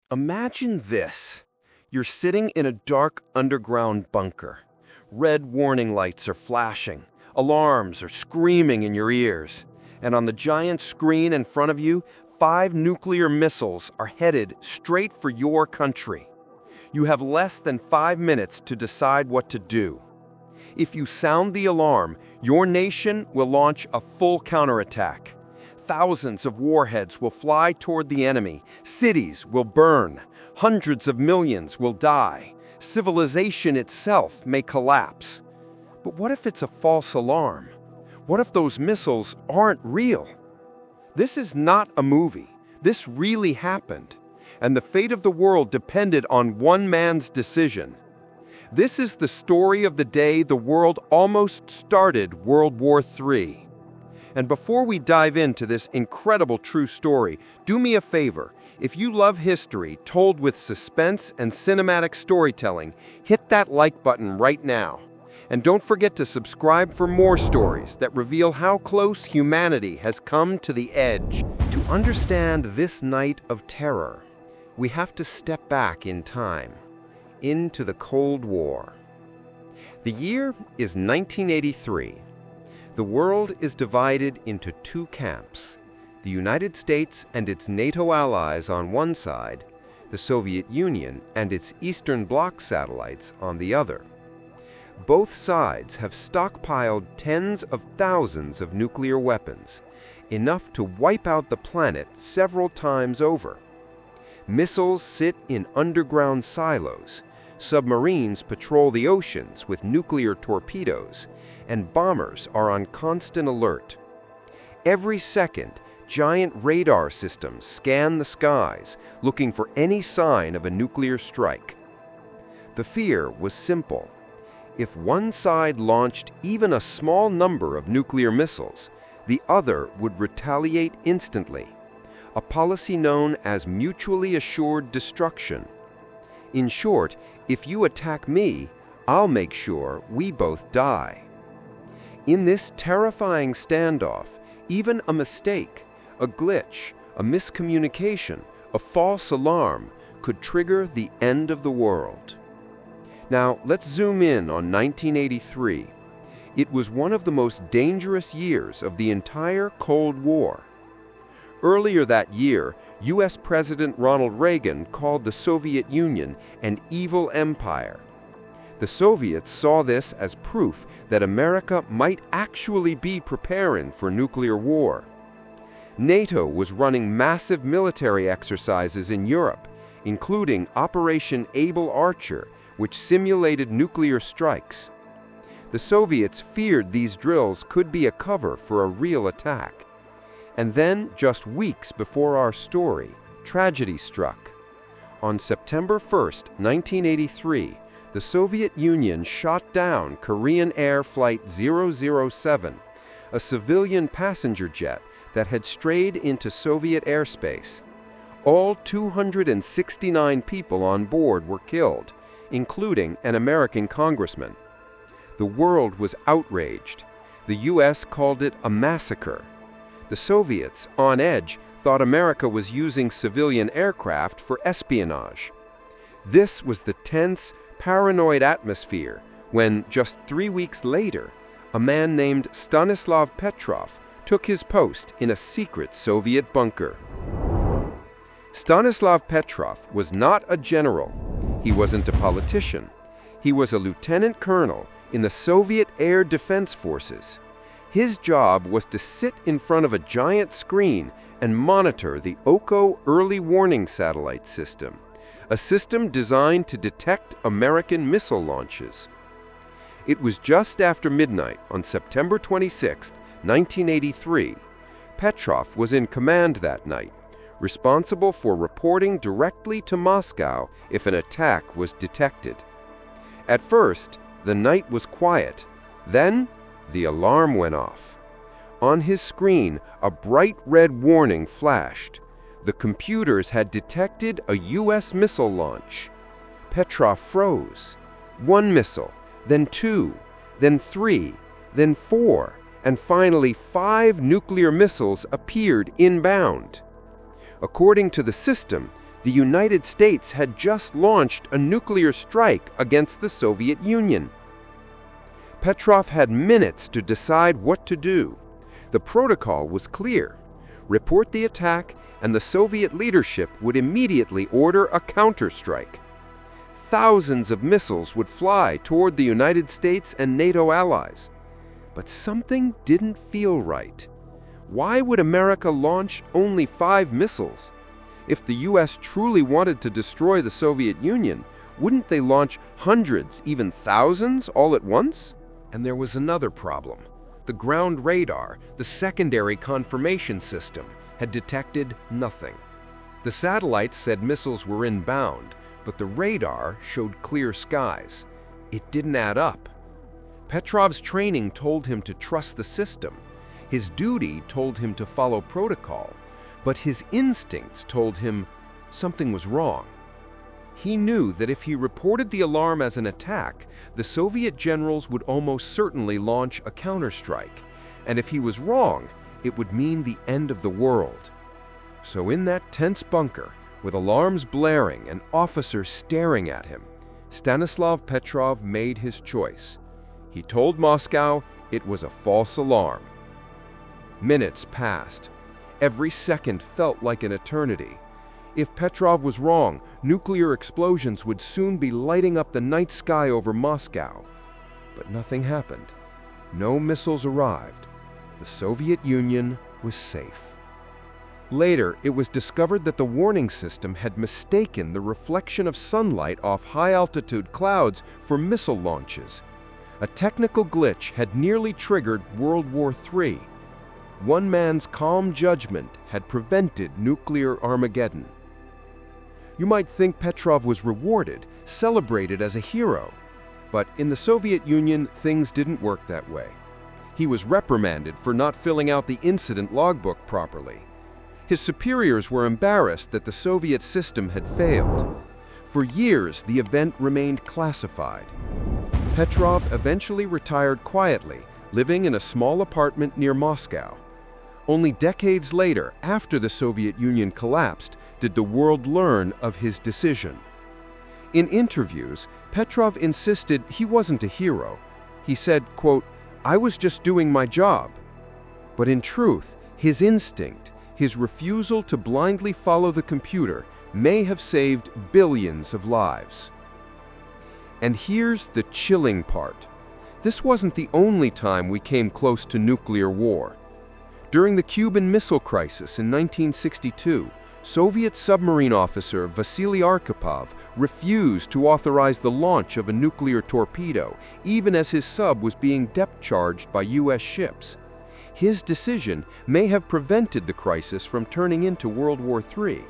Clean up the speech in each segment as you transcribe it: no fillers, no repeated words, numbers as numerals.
Imagine this. You're sitting in a dark underground bunker. Red warning lights are flashing. Alarms are screaming in your ears. And on the giant screen in front of you, 5 nuclear missiles are headed straight for your country. You have less than 5 minutes to decide what to do. If you sound the alarm, your nation will launch a full counterattack. Thousands of warheads will fly toward the enemy. Cities will burn. Hundreds of millions will die. Civilization itself may collapse. But what if it's a false alarm? What if those missiles aren't real? This is not a movie. This really happened. And the fate of the world depended on one man's decision. This is the story of the day the world almost started World War III. And before we dive into this incredible true story, do me a favor. If you love history told with suspense and cinematic storytelling, hit that like button right now. And don't forget to subscribe for more stories that reveal how close humanity has come to the edge. To understand this night of terror, we have to step back in time, into the Cold War. The year is 1983. The world is divided into 2 camps, the United States and its NATO allies on one side, the Soviet Union and its Eastern Bloc satellites on the other. Both sides have stockpiled tens of thousands of nuclear weapons, enough to wipe out the planet several times over. Missiles sit in underground silos, submarines patrol the oceans with nuclear torpedoes, and bombers are on constant alert. Every second, giant radar systems scan the skies, looking for any sign of a nuclear strike. The fear was simple. If one side launched even a small number of nuclear missiles, the other would retaliate instantly, a policy known as mutually assured destruction. In short, if you attack me, I'll make sure we both die. In this terrifying standoff, even a mistake, a glitch, a miscommunication, a false alarm could trigger the end of the world. Now, let's zoom in on 1983. It was one of the most dangerous years of the entire Cold War. Earlier that year, U.S. President Ronald Reagan called the Soviet Union an evil empire. The Soviets saw this as proof that America might actually be preparing for nuclear war. NATO was running massive military exercises in Europe, including Operation Able Archer, which simulated nuclear strikes. The Soviets feared these drills could be a cover for a real attack. And then, just weeks before our story, tragedy struck. On September 1st, 1983, the Soviet Union shot down Korean Air Flight 007, a civilian passenger jet that had strayed into Soviet airspace. All 269 people on board were killed, including an American congressman. The world was outraged. The U.S. called it a massacre. The Soviets, on edge, thought America was using civilian aircraft for espionage. This was the tense, paranoid atmosphere when, just 3 weeks later, a man named Stanislav Petrov took his post in a secret Soviet bunker. Stanislav Petrov was not a general. He wasn't a politician. He was a lieutenant colonel in the Soviet Air Defense Forces. His job was to sit in front of a giant screen and monitor the OCO early warning satellite system, a system designed to detect American missile launches. It was just after midnight on September 26, 1983. Petrov was in command that night, responsible for reporting directly to Moscow if an attack was detected. At first, the night was quiet. Then, the alarm went off. On his screen, a bright red warning flashed. The computers had detected a U.S. missile launch. Petrov froze. 1 missile, then 2, then 3, then 4, and finally 5 nuclear missiles appeared inbound. According to the system, The United States had just launched a nuclear strike against the Soviet Union. Petrov had minutes to decide what to do. The protocol was clear. Report the attack, and the Soviet leadership would immediately order a counterstrike. Thousands of missiles would fly toward the United States and NATO allies. But something didn't feel right. Why would America launch only 5 missiles? If the US truly wanted to destroy the Soviet Union, wouldn't they launch hundreds, even thousands, all at once? And there was another problem. The ground radar, the secondary confirmation system, had detected nothing. The satellites said missiles were inbound, but the radar showed clear skies. It didn't add up. Petrov's training told him to trust the system. His duty told him to follow protocol, but his instincts told him something was wrong. He knew that if he reported the alarm as an attack, the Soviet generals would almost certainly launch a counterstrike, and if he was wrong, it would mean the end of the world. So in that tense bunker, with alarms blaring and officers staring at him, Stanislav Petrov made his choice. He told Moscow it was a false alarm. Minutes passed. Every second felt like an eternity. If Petrov was wrong, nuclear explosions would soon be lighting up the night sky over Moscow. But nothing happened. No missiles arrived. The Soviet Union was safe. Later, it was discovered that the warning system had mistaken the reflection of sunlight off high-altitude clouds for missile launches. A technical glitch had nearly triggered World War III. One man's calm judgment had prevented nuclear Armageddon. You might think Petrov was rewarded, celebrated as a hero. But in the Soviet Union, things didn't work that way. He was reprimanded for not filling out the incident logbook properly. His superiors were embarrassed that the Soviet system had failed. For years, the event remained classified. Petrov eventually retired quietly, living in a small apartment near Moscow. Only decades later, after the Soviet Union collapsed, did the world learn of his decision. In interviews, Petrov insisted he wasn't a hero. He said, quote, "I was just doing my job." But in truth, his instinct, his refusal to blindly follow the computer, may have saved billions of lives. And here's the chilling part. This wasn't the only time we came close to nuclear war. During the Cuban Missile Crisis in 1962, Soviet submarine officer Vasily Arkhipov refused to authorize the launch of a nuclear torpedo, even as his sub was being depth-charged by U.S. ships. His decision may have prevented the crisis from turning into World War III.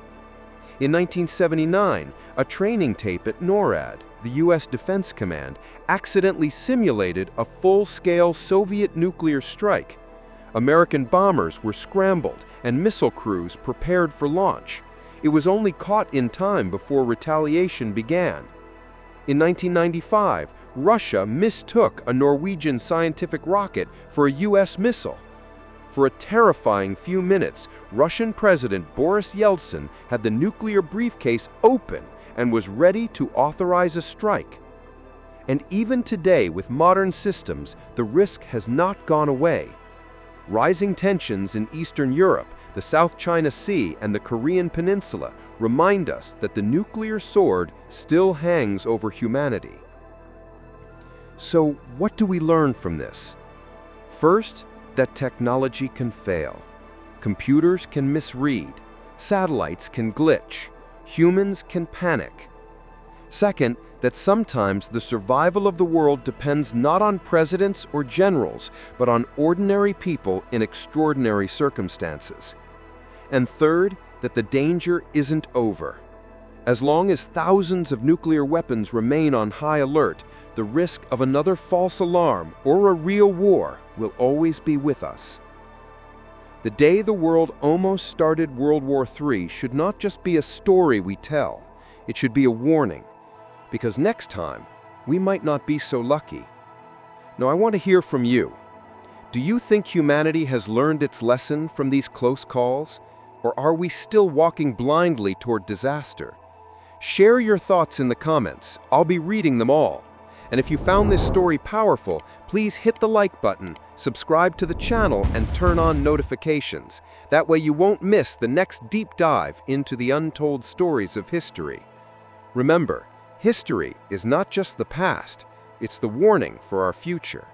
In 1979, a training tape at NORAD, the U.S. Defense Command, accidentally simulated a full-scale Soviet nuclear strike. American bombers were scrambled and missile crews prepared for launch. It was only caught in time before retaliation began. In 1995, Russia mistook a Norwegian scientific rocket for a U.S. missile. For a terrifying few minutes, Russian President Boris Yeltsin had the nuclear briefcase open and was ready to authorize a strike. And even today, with modern systems, the risk has not gone away. Rising tensions in Eastern Europe, the South China Sea, and the Korean Peninsula remind us that the nuclear sword still hangs over humanity. So, what do we learn from this? First, that technology can fail. Computers can misread. Satellites can glitch. Humans can panic. Second, that sometimes the survival of the world depends not on presidents or generals, but on ordinary people in extraordinary circumstances. And third, that the danger isn't over. As long as thousands of nuclear weapons remain on high alert, the risk of another false alarm or a real war will always be with us. The day the world almost started World War III should not just be a story we tell. It should be a warning. Because next time, we might not be so lucky. Now, I want to hear from you. Do you think humanity has learned its lesson from these close calls? Or are we still walking blindly toward disaster? Share your thoughts in the comments. I'll be reading them all. And if you found this story powerful, please hit the like button, subscribe to the channel, and turn on notifications. That way you won't miss the next deep dive into the untold stories of history. Remember, history is not just the past, it's the warning for our future.